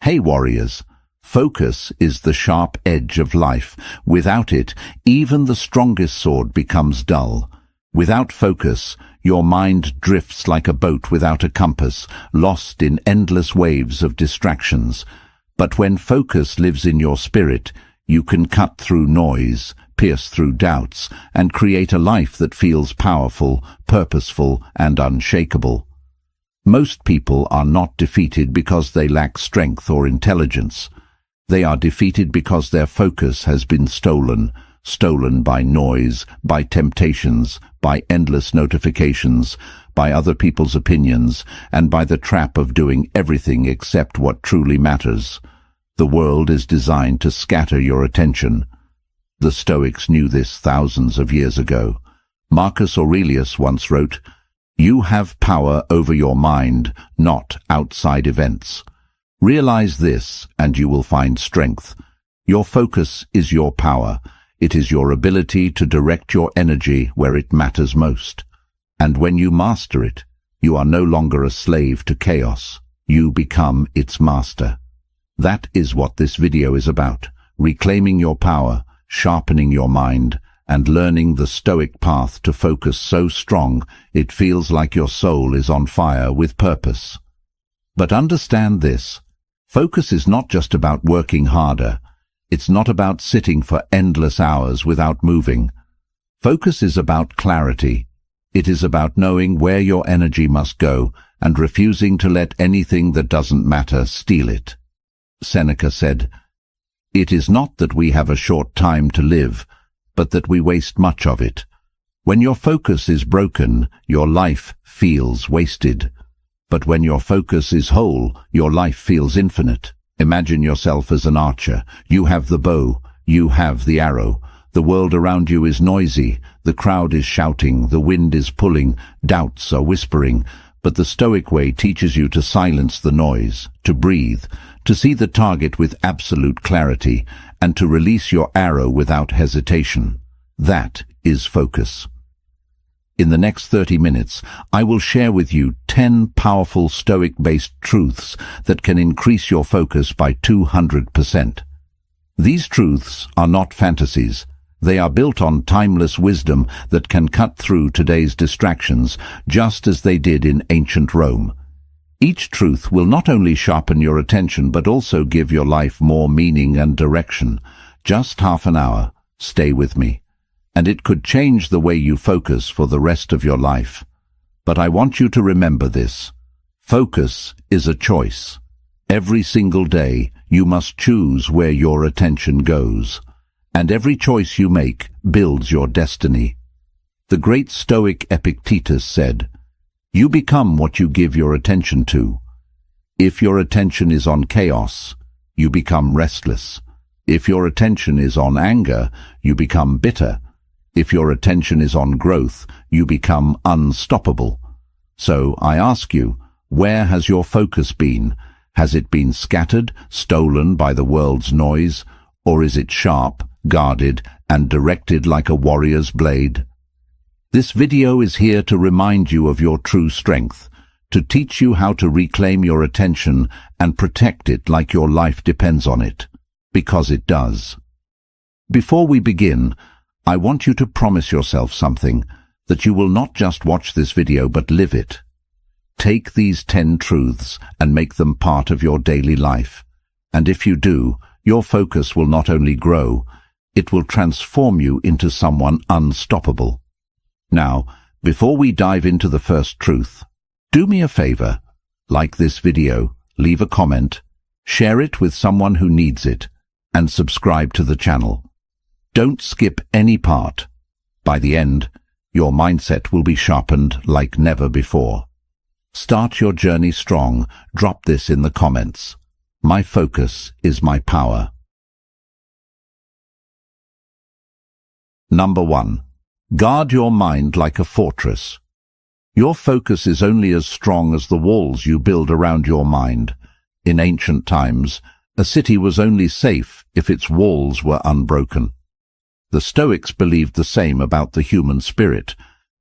Hey warriors, focus is the sharp edge of life. Without it, even the strongest sword becomes dull. Without focus, your mind drifts like a boat without a compass, lost in endless waves of distractions. But when focus lives in your spirit, you can cut through noise, pierce through doubts, and create a life that feels powerful, purposeful, and unshakable. Most people are not defeated because they lack strength or intelligence. They are defeated because their focus has been stolen by noise, by temptations, by endless notifications, by other people's opinions, and by the trap of doing everything except what truly matters. The world is designed to scatter your attention. The Stoics knew this thousands of years ago. Marcus Aurelius once wrote, "You have power over your mind, not outside events. Realize this, and you will find strength. Your focus is your power. It is your ability to direct your energy where it matters most. And when you master it, you are no longer a slave to chaos. You become its master." That is what this video is about: reclaiming your power, sharpening your mind, and learning the Stoic path to focus so strong it feels like your soul is on fire with purpose. But understand this: focus is not just about working harder. It's not about sitting for endless hours without moving. Focus is about clarity. It is about knowing where your energy must go and refusing to let anything that doesn't matter steal it. Seneca said, "It is not that we have a short time to live, but that we waste much of it." When your focus is broken, your life feels wasted. But when your focus is whole, your life feels infinite. Imagine yourself as an archer. You have the bow, you have the arrow. The world around you is noisy, the crowd is shouting, the wind is pulling, doubts are whispering. But the Stoic way teaches you to silence the noise, to breathe, to see the target with absolute clarity, and to release your arrow without hesitation. That is focus. In the next 30 minutes, I will share with you 10 powerful Stoic-based truths that can increase your focus by 200%. These truths are not fantasies. They are built on timeless wisdom that can cut through today's distractions, just as they did in ancient Rome. Each truth will not only sharpen your attention but also give your life more meaning and direction. Just half an hour. Stay with me. And it could change the way you focus for the rest of your life. But I want you to remember this: focus is a choice. Every single day, you must choose where your attention goes. And every choice you make builds your destiny. The great Stoic Epictetus said, "You become what you give your attention to." If your attention is on chaos, you become restless. If your attention is on anger, you become bitter. If your attention is on growth, you become unstoppable. So I ask you, where has your focus been? Has it been scattered, stolen by the world's noise? Or is it sharp, guarded, and directed like a warrior's blade? This video is here to remind you of your true strength, to teach you how to reclaim your attention and protect it like your life depends on it, because it does. Before we begin, I want you to promise yourself something, that you will not just watch this video but live it. Take these 10 truths and make them part of your daily life. And if you do, your focus will not only grow, it will transform you into someone unstoppable. Now, before we dive into the first truth, do me a favor. Like this video, leave a comment, share it with someone who needs it, and subscribe to the channel. Don't skip any part. By the end, your mindset will be sharpened like never before. Start your journey strong. Drop this in the comments. My focus is my power. Number 1. Guard your mind like a fortress. Your focus is only as strong as the walls you build around your mind. In ancient times, a city was only safe if its walls were unbroken. The Stoics believed the same about the human spirit.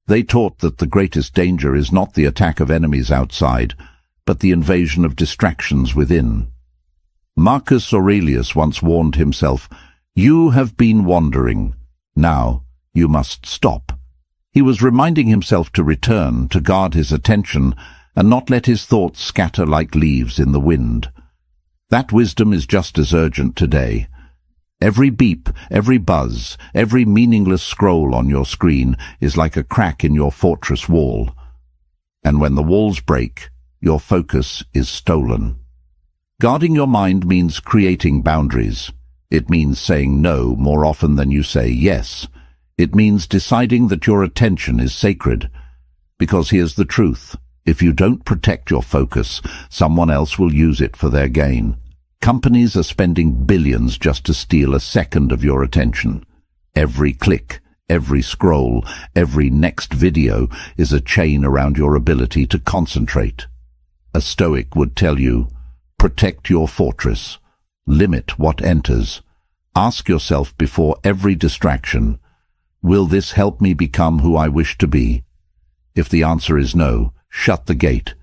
They taught that the greatest danger is not the attack of enemies outside, but the invasion of distractions within. Marcus Aurelius once warned himself, "You have been wandering. Now you must stop." He was reminding himself to return, to guard his attention, and not let his thoughts scatter like leaves in the wind. That wisdom is just as urgent today. Every beep, every buzz, every meaningless scroll on your screen is like a crack in your fortress wall. And when the walls break, your focus is stolen. Guarding your mind means creating boundaries. It means saying no more often than you say yes. It means deciding that your attention is sacred. Because here's the truth. If you don't protect your focus, someone else will use it for their gain. Companies are spending billions just to steal a second of your attention. Every click, every scroll, every next video is a chain around your ability to concentrate. A Stoic would tell you, protect your fortress. Limit what enters. Ask yourself before every distraction, will this help me become who I wish to be? If the answer is no, shut the gate.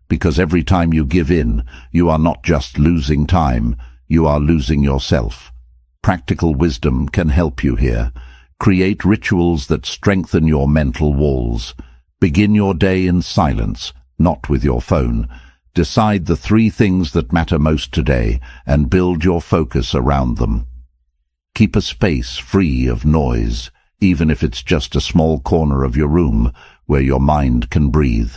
Because every time you give in, you are not just losing time, you are losing yourself. Practical wisdom can help you here. Create rituals that strengthen your mental walls. Begin your day in silence, not with your phone. Decide the 3 things that matter most today and build your focus around them. Keep a space free of noise, even if it's just a small corner of your room where your mind can breathe.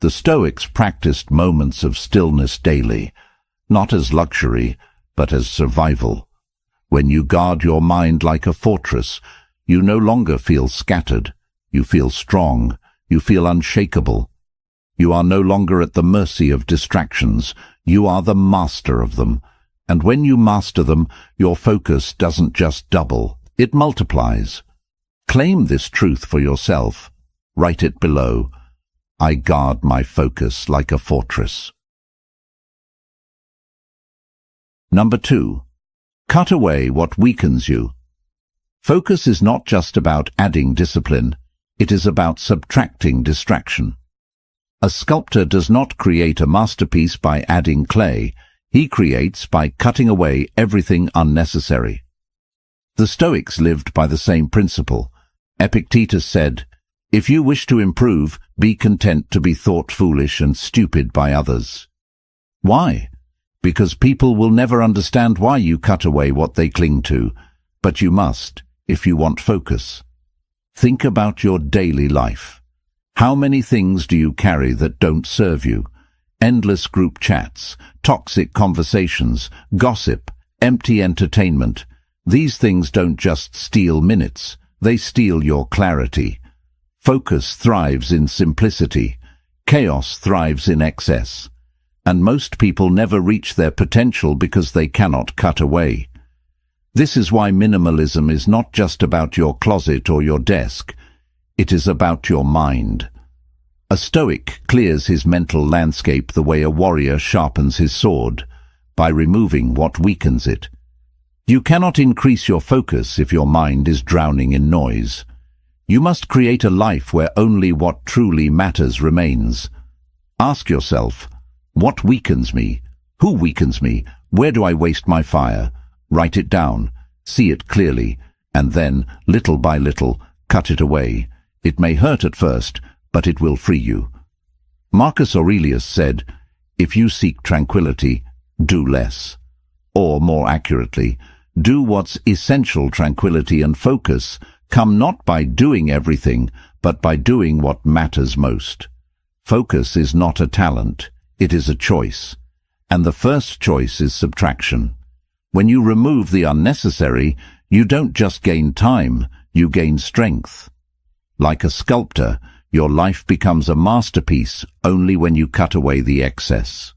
The Stoics practiced moments of stillness daily, not as luxury, but as survival. When you guard your mind like a fortress, you no longer feel scattered. You feel strong. You feel unshakable. You are no longer at the mercy of distractions. You are the master of them. And when you master them, your focus doesn't just double, it multiplies. Claim this truth for yourself. Write it below. I guard my focus like a fortress. Number 2. Cut away what weakens you. Focus is not just about adding discipline, it is about subtracting distraction. A sculptor does not create a masterpiece by adding clay, he creates by cutting away everything unnecessary. The Stoics lived by the same principle. Epictetus said, "If you wish to improve, be content to be thought foolish and stupid by others." Why? Because people will never understand why you cut away what they cling to, but you must, if you want focus. Think about your daily life. How many things do you carry that don't serve you? Endless group chats, toxic conversations, gossip, empty entertainment. These things don't just steal minutes, they steal your clarity. Focus thrives in simplicity. Chaos thrives in excess. And most people never reach their potential because they cannot cut away. This is why minimalism is not just about your closet or your desk. It is about your mind. A Stoic clears his mental landscape the way a warrior sharpens his sword, by removing what weakens it. You cannot increase your focus if your mind is drowning in noise. You must create a life where only what truly matters remains. Ask yourself, what weakens me? Who weakens me? Where do I waste my fire? Write it down, see it clearly, and then, little by little, cut it away. It may hurt at first, but it will free you. Marcus Aurelius said, "If you seek tranquility, do less." Or, more accurately, do what's essential. Tranquility and focus come not by doing everything, but by doing what matters most. Focus is not a talent, it is a choice. And the first choice is subtraction. When you remove the unnecessary, you don't just gain time, you gain strength. Like a sculptor, your life becomes a masterpiece only when you cut away the excess.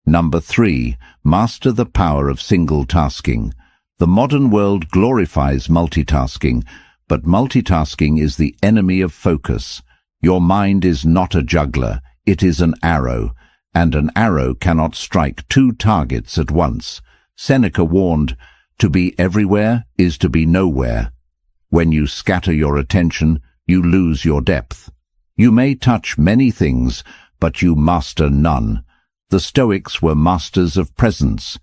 Number 3. Master the power of single tasking. The modern world glorifies multitasking, but multitasking is the enemy of focus. Your mind is not a juggler, it is an arrow, and an arrow cannot strike 2 targets at once. Seneca warned, "To be everywhere is to be nowhere." When you scatter your attention, you lose your depth. You may touch many things, but you master none. The Stoics were masters of presence.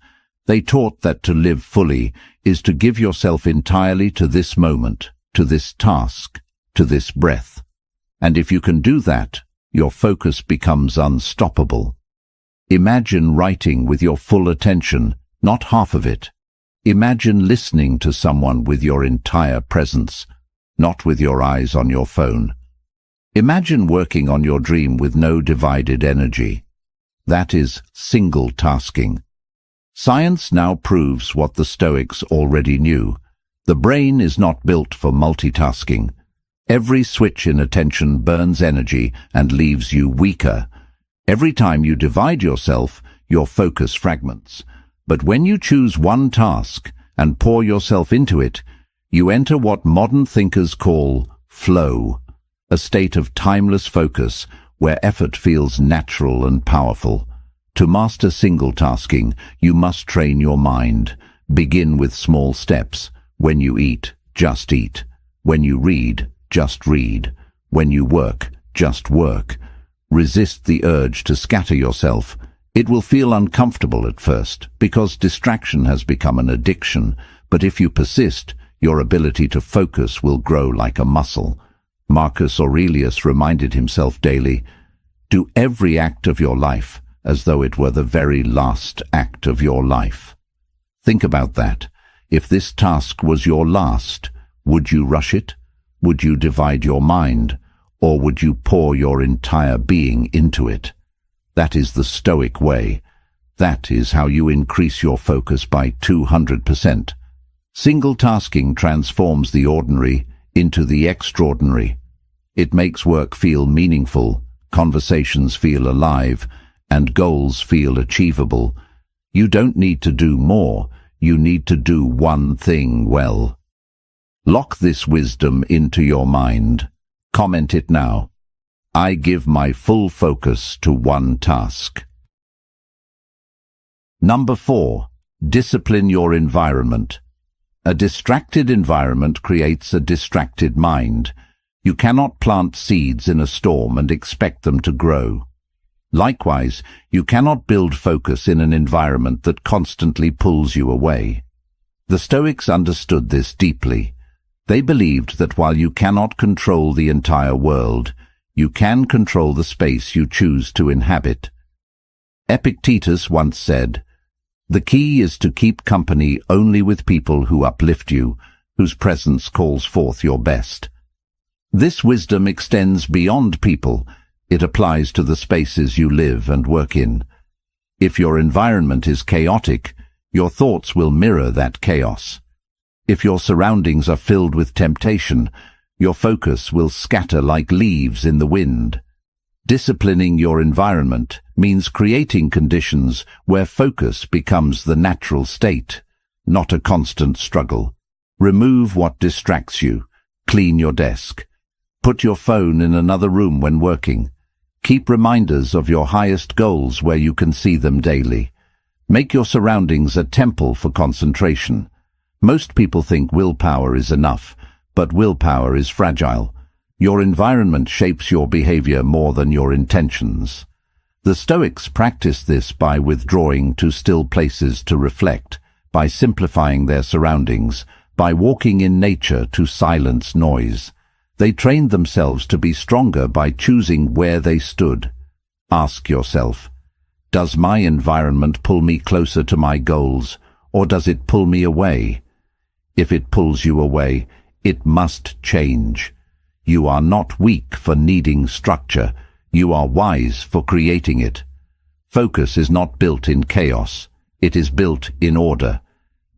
They taught that to live fully is to give yourself entirely to this moment, to this task, to this breath. And if you can do that, your focus becomes unstoppable. Imagine writing with your full attention, not half of it. Imagine listening to someone with your entire presence, not with your eyes on your phone. Imagine working on your dream with no divided energy. That is single tasking. Science now proves what the Stoics already knew. The brain is not built for multitasking. Every switch in attention burns energy and leaves you weaker. Every time you divide yourself, your focus fragments. But when you choose one task and pour yourself into it, you enter what modern thinkers call flow, a state of timeless focus where effort feels natural and powerful. To master single tasking, you must train your mind. Begin with small steps. When you eat, just eat. When you read, just read. When you work, just work. Resist the urge to scatter yourself. It will feel uncomfortable at first because distraction has become an addiction, but if you persist, your ability to focus will grow like a muscle. Marcus Aurelius reminded himself daily, "Do every act of your life as though it were the very last act of your life." Think about that. If this task was your last, would you rush it? Would you divide your mind? Or would you pour your entire being into it? That is the Stoic way. That is how you increase your focus by 200%. Single tasking transforms the ordinary into the extraordinary. It makes work feel meaningful, conversations feel alive, and goals feel achievable. You don't need to do more, you need to do one thing well. Lock this wisdom into your mind. Comment it now. I give my full focus to one task. Number 4. Discipline your environment. A distracted environment creates a distracted mind. You cannot plant seeds in a storm and expect them to grow. Likewise, you cannot build focus in an environment that constantly pulls you away. The Stoics understood this deeply. They believed that while you cannot control the entire world, you can control the space you choose to inhabit. Epictetus once said, "The key is to keep company only with people who uplift you, whose presence calls forth your best." This wisdom extends beyond people. It applies to the spaces you live and work in. If your environment is chaotic, your thoughts will mirror that chaos. If your surroundings are filled with temptation, your focus will scatter like leaves in the wind. Disciplining your environment means creating conditions where focus becomes the natural state, not a constant struggle. Remove what distracts you. Clean your desk. Put your phone in another room when working. Keep reminders of your highest goals where you can see them daily. Make your surroundings a temple for concentration. Most people think willpower is enough, but willpower is fragile. Your environment shapes your behavior more than your intentions. The Stoics practiced this by withdrawing to still places to reflect, by simplifying their surroundings, by walking in nature to silence noise. They trained themselves to be stronger by choosing where they stood. Ask yourself, does my environment pull me closer to my goals, or does it pull me away? If it pulls you away, it must change. You are not weak for needing structure. You are wise for creating it. Focus is not built in chaos. It is built in order.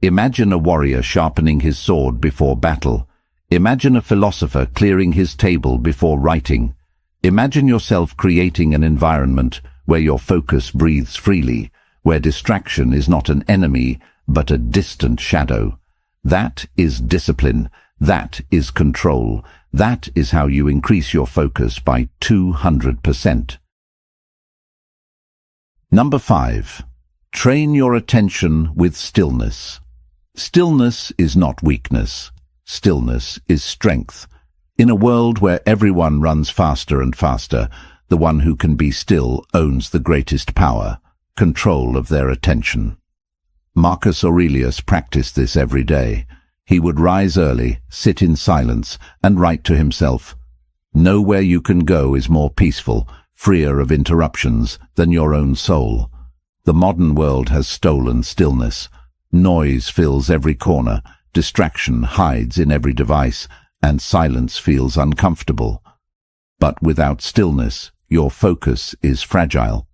Imagine a warrior sharpening his sword before battle. Imagine a philosopher clearing his table before writing. Imagine yourself creating an environment where your focus breathes freely, where distraction is not an enemy, but a distant shadow. That is discipline. That is control. That is how you increase your focus by 200%. Number 5. Train your attention with stillness. Stillness is not weakness. Stillness is strength. In a world where everyone runs faster and faster, the one who can be still owns the greatest power. control of their attention. Marcus Aurelius practiced this every day. He would rise early, sit in silence, and write to himself, "Nowhere you can go is more peaceful, freer of interruptions, than your own soul." The modern world has stolen stillness. Noise fills every corner, distraction hides in every device, and silence feels uncomfortable. But without stillness, your focus is fragile.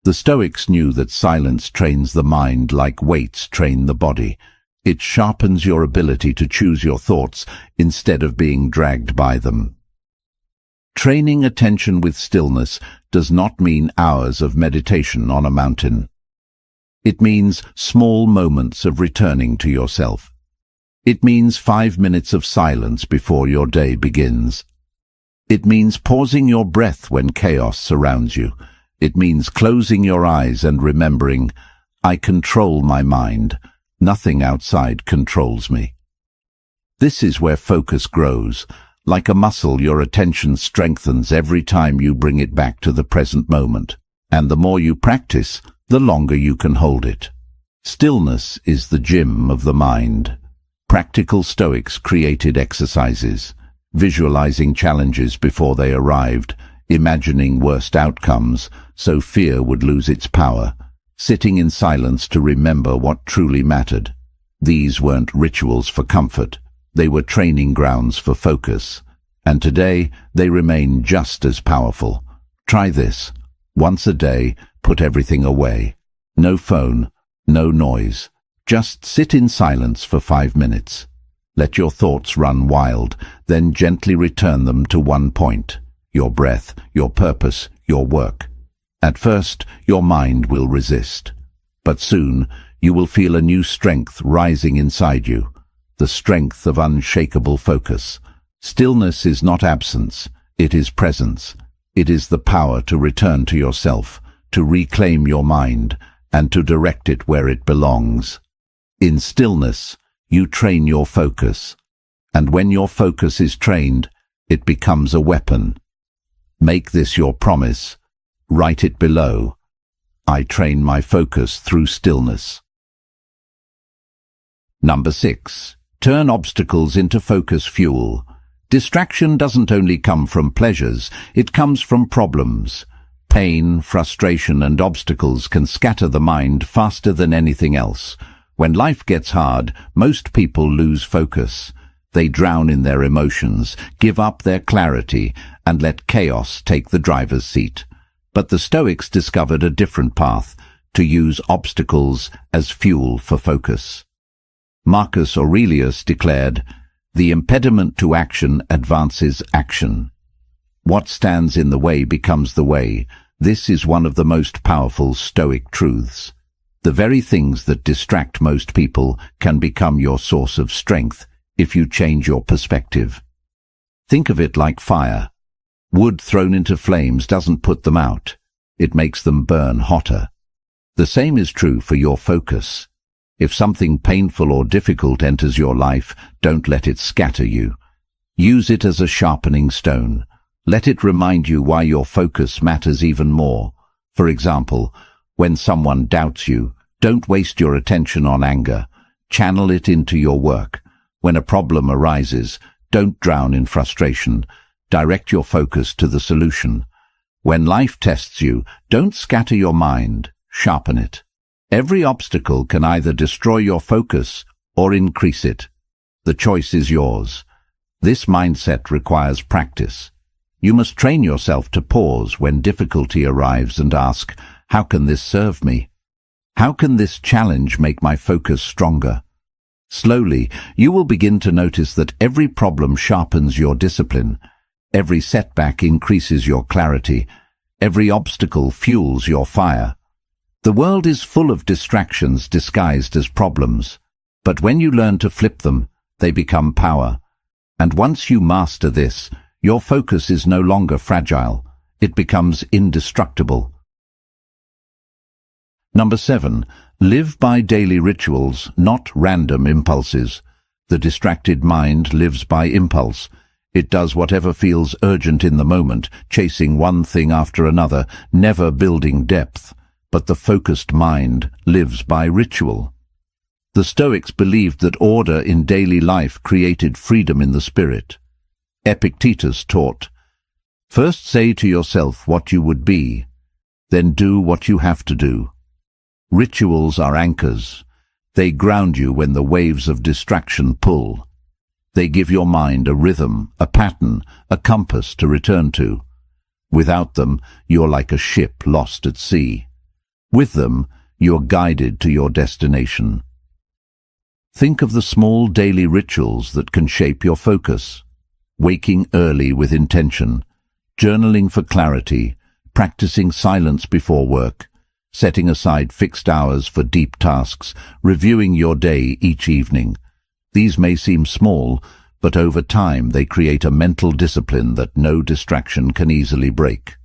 The Stoics knew that silence trains the mind like weights train the body. It sharpens your ability to choose your thoughts instead of being dragged by them. Training attention with stillness does not mean hours of meditation on a mountain. It means small moments of returning to yourself. It means 5 minutes of silence before your day begins. It means pausing your breath when chaos surrounds you. It means closing your eyes and remembering, "I control my mind. Nothing outside controls me." This is where focus grows. Like a muscle, your attention strengthens every time you bring it back to the present moment. And the more you practice, the longer you can hold it. Stillness is the gym of the mind. Practical Stoics created exercises, visualizing challenges before they arrived, imagining worst outcomes so fear would lose its power, sitting in silence to remember what truly mattered. These weren't rituals for comfort. They were training grounds for focus, and today they remain just as powerful. Try this. Once a day, put everything away. No phone, no noise. Just sit in silence for 5 minutes. Let your thoughts run wild, then gently return them to one point: your breath, your purpose, your work. At first, your mind will resist, but soon you will feel a new strength rising inside you. The strength of unshakable focus. Stillness is not absence, it is presence. It is the power to return to yourself, to reclaim your mind, and to direct it where it belongs. In stillness, you train your focus, and when your focus is trained, it becomes a weapon. Make this your promise. Write it below. I train my focus through stillness. Number 6. Turn obstacles into focus fuel. Distraction doesn't only come from pleasures, it comes from problems. Pain, frustration, and obstacles can scatter the mind faster than anything else. When life gets hard, most people lose focus. They drown in their emotions, give up their clarity, and let chaos take the driver's seat. But the Stoics discovered a different path: to use obstacles as fuel for focus. Marcus Aurelius declared, "The impediment to action advances action. What stands in the way becomes the way." This is one of the most powerful Stoic truths. The very things that distract most people can become your source of strength if you change your perspective. Think of it like fire. Wood thrown into flames doesn't put them out. It makes them burn hotter. The same is true for your focus. If something painful or difficult enters your life, don't let it scatter you. Use it as a sharpening stone. Let it remind you why your focus matters even more. For example, when someone doubts you, don't waste your attention on anger. Channel it into your work. When a problem arises, don't drown in frustration. Direct your focus to the solution. When life tests you, don't scatter your mind. Sharpen it. Every obstacle can either destroy your focus or increase it. The choice is yours. This mindset requires practice. You must train yourself to pause when difficulty arrives and ask, how can this serve me? How can this challenge make my focus stronger? Slowly, you will begin to notice that every problem sharpens your discipline. Every setback increases your clarity. Every obstacle fuels your fire. The world is full of distractions disguised as problems, but when you learn to flip them, they become power. And once you master this, your focus is no longer fragile. It becomes indestructible. Number 7. Live by daily rituals, not random impulses. The distracted mind lives by impulse. It does whatever feels urgent in the moment, chasing one thing after another, never building depth. but the focused mind lives by ritual. The Stoics believed that order in daily life created freedom in the spirit. Epictetus taught, "First say to yourself what you would be, then do what you have to do." Rituals are anchors. They ground you when the waves of distraction pull. They give your mind a rhythm, a pattern, a compass to return to. Without them, you're like a ship lost at sea. With them, you're guided to your destination. Think of the small daily rituals that can shape your focus. Waking early with intention, journaling for clarity, practicing silence before work, setting aside fixed hours for deep tasks, reviewing your day each evening. These may seem small, but over time they create a mental discipline that no distraction can easily break.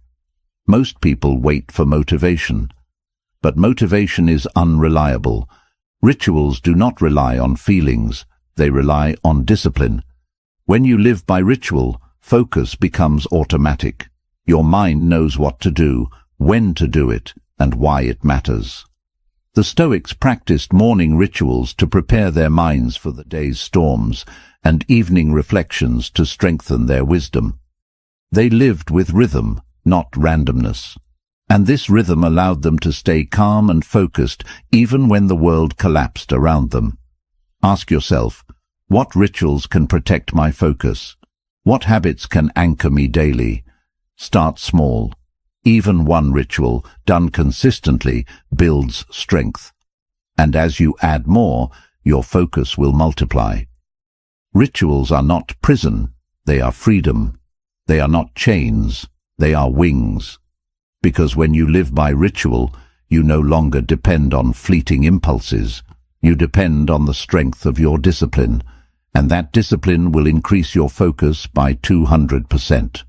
Most people wait for motivation, but motivation is unreliable. Rituals do not rely on feelings, they rely on discipline. When you live by ritual, focus becomes automatic. Your mind knows what to do, when to do it, and why it matters. The Stoics practiced morning rituals to prepare their minds for the day's storms, and evening reflections to strengthen their wisdom. They lived with rhythm, not randomness. And this rhythm allowed them to stay calm and focused even when the world collapsed around them. Ask yourself, what rituals can protect my focus? What habits can anchor me daily? Start small. Even one ritual, done consistently, builds strength. And as you add more, your focus will multiply. Rituals are not prison, they are freedom. They are not chains, they are wings. Because when you live by ritual, you no longer depend on fleeting impulses. You depend on the strength of your discipline, and that discipline will increase your focus by 200%.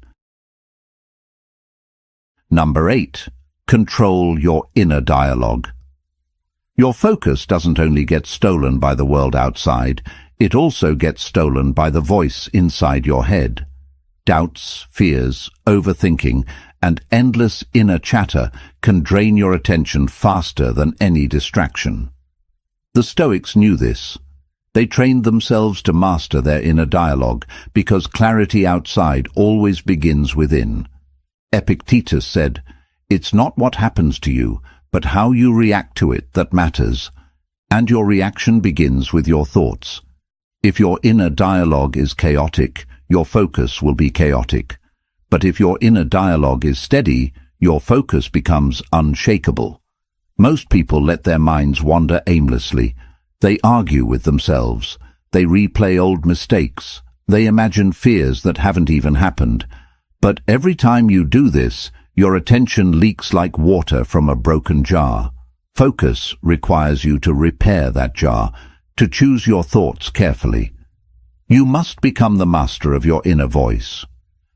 Number 8. Control your inner dialogue. Your focus doesn't only get stolen by the world outside, it also gets stolen by the voice inside your head. Doubts, fears, overthinking, and endless inner chatter can drain your attention faster than any distraction. The Stoics knew this. They trained themselves to master their inner dialogue because clarity outside always begins within. Epictetus said, "It's not what happens to you, but how you react to it that matters, and your reaction begins with your thoughts. If your inner dialogue is chaotic, your focus will be chaotic. But if your inner dialogue is steady, your focus becomes unshakable." Most people let their minds wander aimlessly. They argue with themselves. They replay old mistakes. They imagine fears that haven't even happened. But every time you do this, your attention leaks like water from a broken jar. Focus requires you to repair that jar, to choose your thoughts carefully. You must become the master of your inner voice.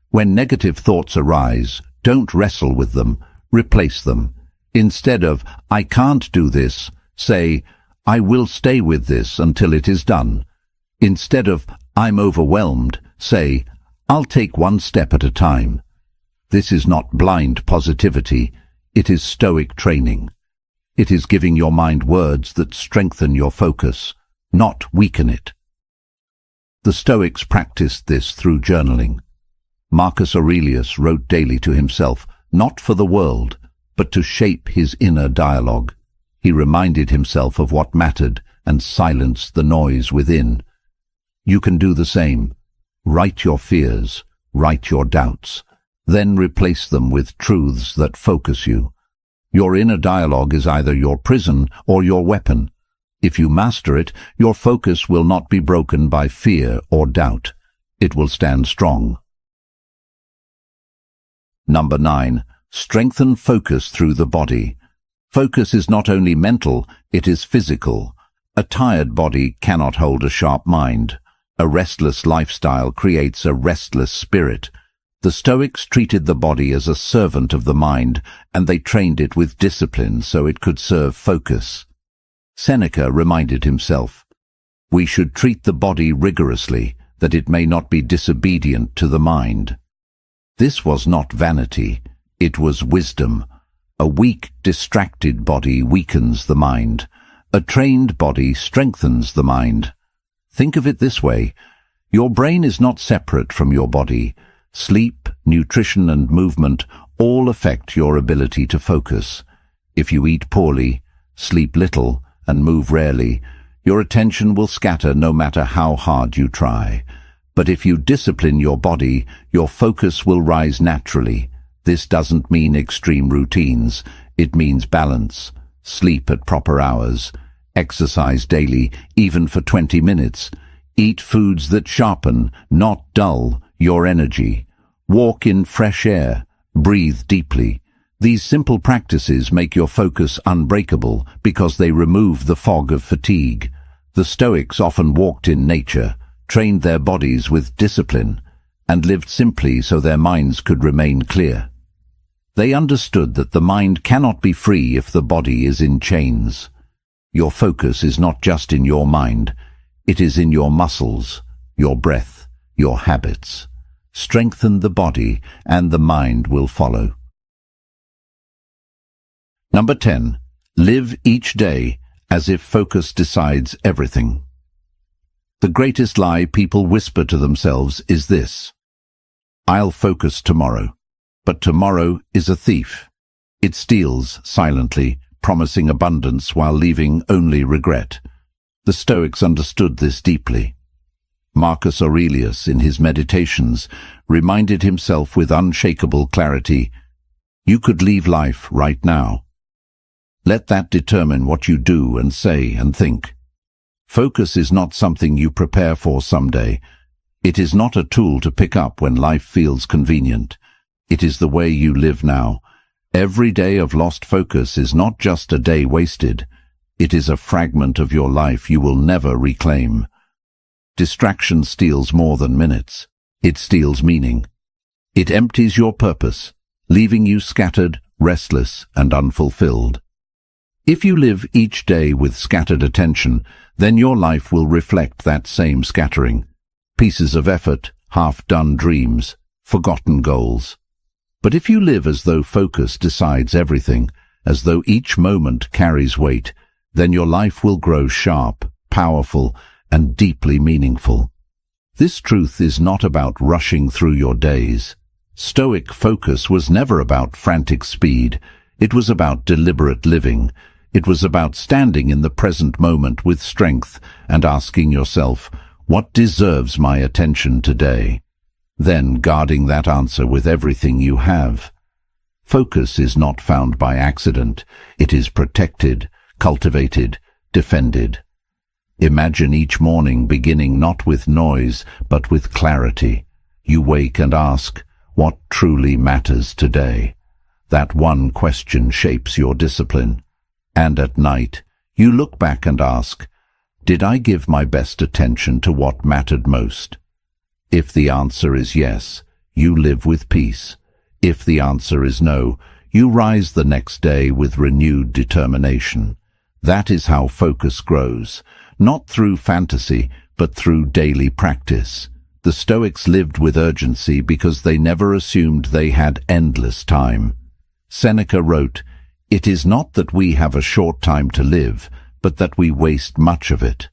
When negative thoughts arise, don't wrestle with them, replace them. Instead of, "I can't do this," say, "I will stay with this until it is done." Instead of, "I'm overwhelmed," say, "I'll take one step at a time." This is not blind positivity, it is Stoic training. It is giving your mind words that strengthen your focus, not weaken it. The Stoics practiced this through journaling. Marcus Aurelius wrote daily to himself, not for the world, but to shape his inner dialogue. He reminded himself of what mattered and silenced the noise within. You can do the same. Write your fears, write your doubts, then replace them with truths that focus you. Your inner dialogue is either your prison or your weapon. If you master it, your focus will not be broken by fear or doubt. It will stand strong. Number 9. Strengthen focus through the body. Focus is not only mental, it is physical. A tired body cannot hold a sharp mind. A restless lifestyle creates a restless spirit. The Stoics treated the body as a servant of the mind, and they trained it with discipline so it could serve focus. Seneca reminded himself, "We should treat the body rigorously, that it may not be disobedient to the mind." This was not vanity, it was wisdom. A weak, distracted body weakens the mind. A trained body strengthens the mind. Think of it this way. Your brain is not separate from your body. Sleep, nutrition and movement all affect your ability to focus. If you eat poorly, sleep little, and move rarely, your attention will scatter no matter how hard you try. But if you discipline your body, your focus will rise naturally. This doesn't mean extreme routines. It means balance. Sleep at proper hours. Exercise daily, even for 20 minutes. Eat foods that sharpen, not dull, your energy. Walk in fresh air. Breathe deeply. These simple practices make your focus unbreakable because they remove the fog of fatigue. The Stoics often walked in nature, trained their bodies with discipline, and lived simply so their minds could remain clear. They understood that the mind cannot be free if the body is in chains. Your focus is not just in your mind, it is in your muscles, your breath, your habits. Strengthen the body and the mind will follow. Number 10. Live each day as if focus decides everything. The greatest lie people whisper to themselves is this: I'll focus tomorrow. But tomorrow is a thief. It steals silently, promising abundance while leaving only regret. The Stoics understood this deeply. Marcus Aurelius, in his Meditations, reminded himself with unshakable clarity, you could leave life right now. Let that determine what you do and say and think. Focus is not something you prepare for someday. It is not a tool to pick up when life feels convenient. It is the way you live now. Every day of lost focus is not just a day wasted. It is a fragment of your life you will never reclaim. Distraction steals more than minutes. It steals meaning. It empties your purpose, leaving you scattered, restless, and unfulfilled. If you live each day with scattered attention, then your life will reflect that same scattering. Pieces of effort, half-done dreams, forgotten goals. But if you live as though focus decides everything, as though each moment carries weight, then your life will grow sharp, powerful, and deeply meaningful. This truth is not about rushing through your days. Stoic focus was never about frantic speed. It was about deliberate living. It was about standing in the present moment with strength and asking yourself, what deserves my attention today? Then guarding that answer with everything you have. Focus is not found by accident. It is protected, cultivated, defended. Imagine each morning beginning not with noise, but with clarity. You wake and ask, what truly matters today? That one question shapes your discipline. And at night, you look back and ask, did I give my best attention to what mattered most? If the answer is yes, you live with peace. If the answer is no, you rise the next day with renewed determination. That is how focus grows, not through fantasy, but through daily practice. The Stoics lived with urgency because they never assumed they had endless time. Seneca wrote, "It is not that we have a short time to live, but that we waste much of it."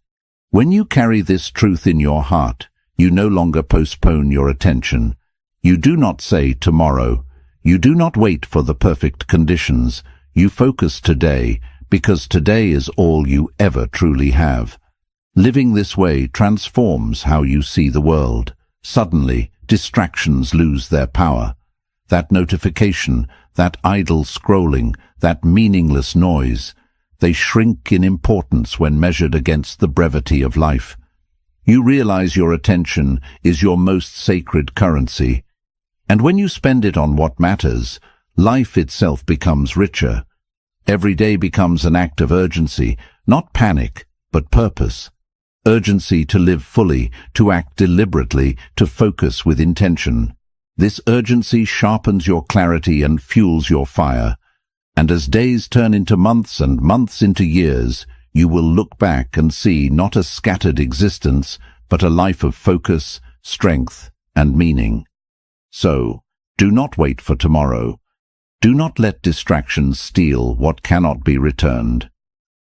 When you carry this truth in your heart, you no longer postpone your attention. You do not say tomorrow. You do not wait for the perfect conditions. You focus today, because today is all you ever truly have. Living this way transforms how you see the world. Suddenly, distractions lose their power. That notification, that idle scrolling, that meaningless noise, they shrink in importance when measured against the brevity of life. You realize your attention is your most sacred currency, and when you spend it on what matters, life itself becomes richer. Every day becomes an act of urgency, not panic, but purpose. Urgency to live fully, to act deliberately, to focus with intention. This urgency sharpens your clarity and fuels your fire. And as days turn into months and months into years, you will look back and see not a scattered existence, but a life of focus, strength, and meaning. So, do not wait for tomorrow. Do not let distractions steal what cannot be returned.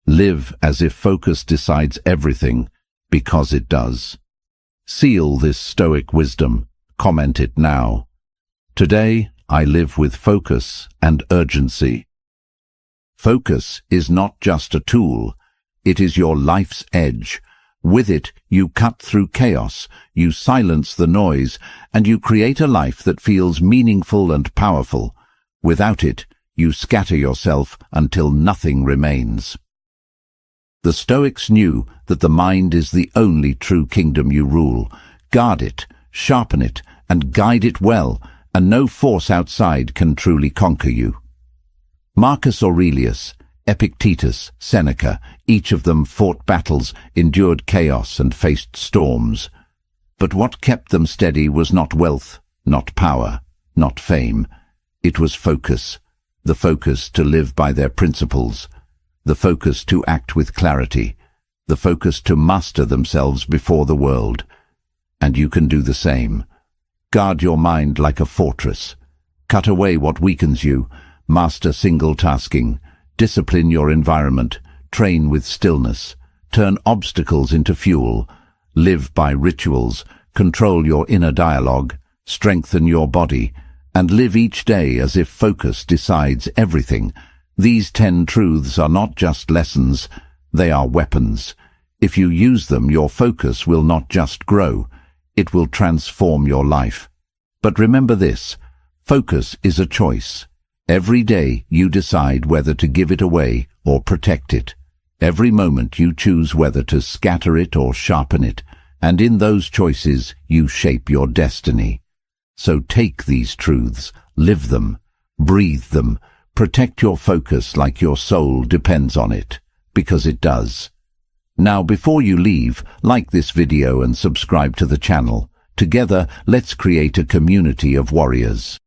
Live as if focus decides everything, because it does. Seal this Stoic wisdom. Comment it now. Today, I live with focus and urgency. Focus is not just a tool. It is your life's edge. With it, you cut through chaos, you silence the noise, and you create a life that feels meaningful and powerful. Without it, you scatter yourself until nothing remains. The Stoics knew that the mind is the only true kingdom you rule. Guard it, sharpen it, and guide it well, and no force outside can truly conquer you. Marcus Aurelius, Epictetus, Seneca, each of them fought battles, endured chaos, and faced storms. But what kept them steady was not wealth, not power, not fame. It was focus, the focus to live by their principles, the focus to act with clarity, the focus to master themselves before the world. And you can do the same. Guard your mind like a fortress. Cut away what weakens you, master single-tasking, discipline your environment, train with stillness, turn obstacles into fuel, live by rituals, control your inner dialogue, strengthen your body, and live each day as if focus decides everything. These 10 truths are not just lessons, they are weapons. If you use them, your focus will not just grow, it will transform your life. But remember this, focus is a choice. Every day you decide whether to give it away or protect it. Every moment you choose whether to scatter it or sharpen it, and in those choices you shape your destiny. So take these truths, live them, breathe them, protect your focus like your soul depends on it, because it does. Now before you leave, like this video and subscribe to the channel. Together, let's create a community of warriors.